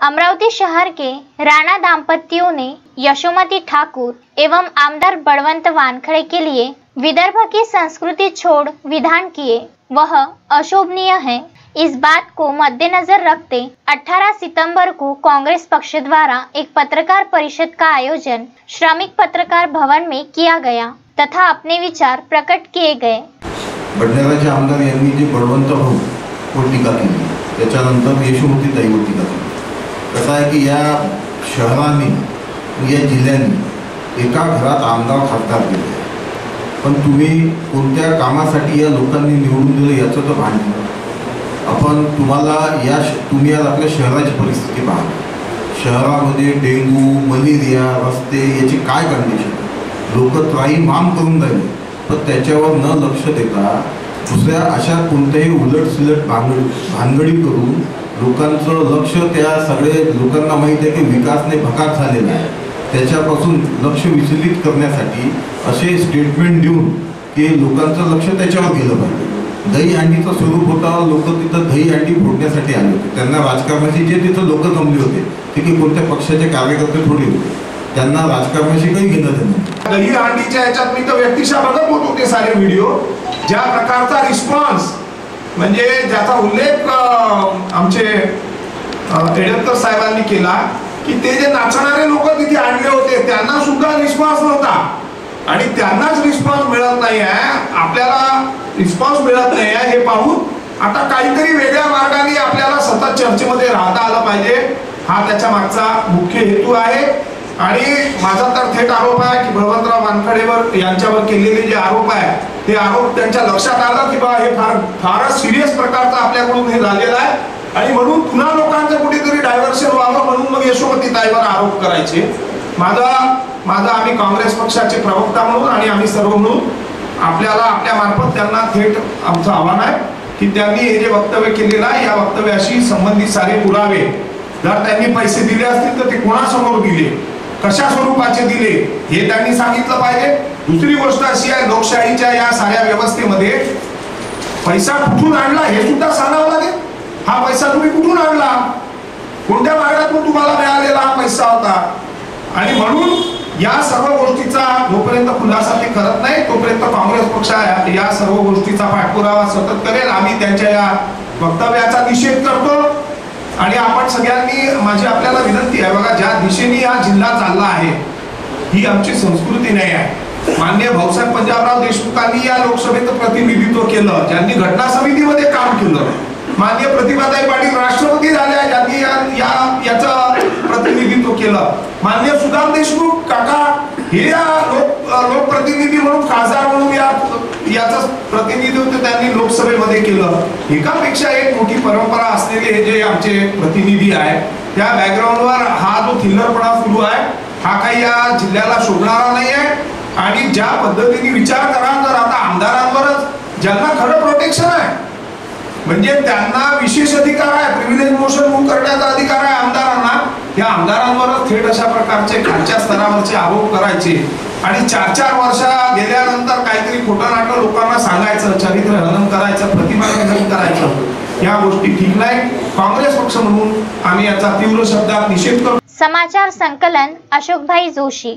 अमरावती शहर के राणा दाम्पत्यों ने यशोमती ठाकुर एवं आमदार बलवंत वानखड़े के लिए विदर्भ की संस्कृति छोड़ विधान किए, वह अशोभनीय है। इस बात को मद्देनजर रखते 18 सितंबर को कांग्रेस पक्ष द्वारा एक पत्रकार परिषद का आयोजन श्रमिक पत्रकार भवन में किया गया तथा अपने विचार प्रकट किए गए। भंडाराचे आमदार यांनी जे बळवंत भाऊ वर टीका केली, त्याच्यानंतर यशोमती ताईवर टीका केली। कसं आहे की या शहराने या जिल्ह्याने एका घरात आमदार खासदार केले, पण तुम्ही कोणत्या कामासाठी या लोकांनी निवडून दिलं याचं तर भान नाही। आपण तुम्ही आज आपल्या शहराची परिस्थिती पहा। शहरामध्ये डेंगू, मलेरिया, रस्ते याची काय कंडिशन, लोक त्राईमाम करून राहिले, पण त्याच्यावर न लक्ष देता दुसऱ्या अशा कोणत्याही उलटसुलट भानगडी करून लोकांचं लक्ष त्या सगळे लोकांना माहिती आहे की विकासने भकास झालेला आहे, त्याच्यापासून लक्ष विचलित करण्यासाठी असे स्टेटमेंट देऊन की लोकांचं लक्ष त्याच्यावर गेलं पाहिजे। दहीहंडीचं स्वरूप होतं, लोक तिथं दहीहंडी फोडण्यासाठी आले होते। त्यांना राजकारणाची जे तिथं लोक जमली होते ते की कोणत्या पक्षाचे कार्यकर्ते थोडी होते, त्यांना राजकारणाशी काही घेणं देणं नाही। दहीहंडीच्या याच्यात मी तर व्यक्तिशः बघत होतो ते सारे व्हिडिओ, ज्या प्रकारचा रिस्पॉन्स म्हणजे ज्याचा उल्लेख आमचे एडकर साहेबांनी केला की ते जे नाचणारे लोक तिथे आणले होते त्यांना सुद्धा रिस्पॉन्स नव्हता आणि त्यांनाच रिस्पॉन्स मिळत नाही आहे, आपल्याला रिस्पॉन्स मिळत नाही आहे हे पाहून आता काहीतरी वेगळ्या मार्गाने आपल्याला सतत चर्चेमध्ये राहता आलं पाहिजे, हा त्याच्या मागचा मुख्य हेतू आहे। आणि माझा तर थेट आरोप आहे की बळवंतराव वानखडेवर यांच्यावर केलेले जे आरोप आहे ते आरोप त्यांच्या लक्षात आलं की बा हे फारच सिरियस प्रकारचा आपल्याकडून हे झालेला आहे आणि म्हणून पुन्हा लोकांचं कुठेतरी डायव्हर्शन व्हावं म्हणून मग यशोमती ताईवर आरोप करायचे। माझा आम्ही काँग्रेस पक्षाचे प्रवक्ता म्हणून आणि आम्ही सर्व म्हणून आपल्या मार्फत त्यांना थेट आमचं आव्हान आहे की त्यांनी हे जे वक्तव्य केलेलं आहे या वक्तव्याशी संबंधित सारे पुरावे जर त्यांनी पैसे दिले असतील तर ते कोणासमोर दिले, कशा स्वरूपाचे दिले हे त्यांनी सांगितलं पाहिजे। दुसरी गोष्ट अशी आहे, लोकशाहीच्या या साऱ्या व्यवस्थेमध्ये पैसा कुठून आणला हे सुद्धा सांगावं लागेल। हा पैसा तुम्ही कुठून आणला, कोणत्या मार्गातून तुम्हाला मिळालेला हा पैसा होता, आणि म्हणून या सर्व गोष्टीचा जोपर्यंत खुलासा ते करत नाही तोपर्यंत काँग्रेस पक्ष या सर्व गोष्टीचा पाठपुरावा सतत करेल। आम्ही त्यांच्या या वक्तव्याचा निषेध करतो आणि आपण सगळ्यांनी माझी आपल्याला विनंती आहे, बघा ज्या दिशेने हा जिल्हा चालला आहे ही आमची संस्कृती नाही आहे। माननीय भाऊसाहेब पंजाबराव देशमुखांनी या लोकसभेत प्रतिनिधित्व केलं, ज्यांनी घटना समितीमध्ये काम केलं, माननीय प्रतिभाताई पाटील राष्ट्रपती झाल्या ज्यांनी याचं प्रतिनिधित्व केलं, माननीय सुदाम देशमुख काका हे लोकप्रतिनिधी म्हणून खासदार म्हणून याचं प्रतिनिधित्व त्यांनी लोकसभेमध्ये केलं। एकापेक्षा एक मोठी परंपरा असलेले हे जे आमचे प्रतिनिधी आहे त्या बॅकग्राऊंडवर हा जो थिल्लरपणा सुरू आहे हा काही या जिल्ह्याला शोभणारा नाही आहे। आणि ज्या पद्धतीने विचार करा, तर आता आमदारांवरच ज्यांना खरं प्रोटेक्शन आहे म्हणजे त्यांना विशेष अधिकार आहे, प्रिव्हिलेज मोशन मूव्ह करण्याचा अधिकार आहे आमदारांना, या आमदारांवरच थेट अशा प्रकारचे खालच्या स्तरावरचे आरोप करायचे आणि 4-4 वर्ष गेल्यानंतर काहीतरी खोटं नाटक लोकांना सांगायचं, चरित्र हनन करायचं, प्रतिमा हनन करायचं, या गोष्टी ठीक नाही। काँग्रेस पक्ष म्हणून आम्ही याचा तीव्र शब्दात निषेध करतो। समाचार संकलन अशोक भाई जोशी।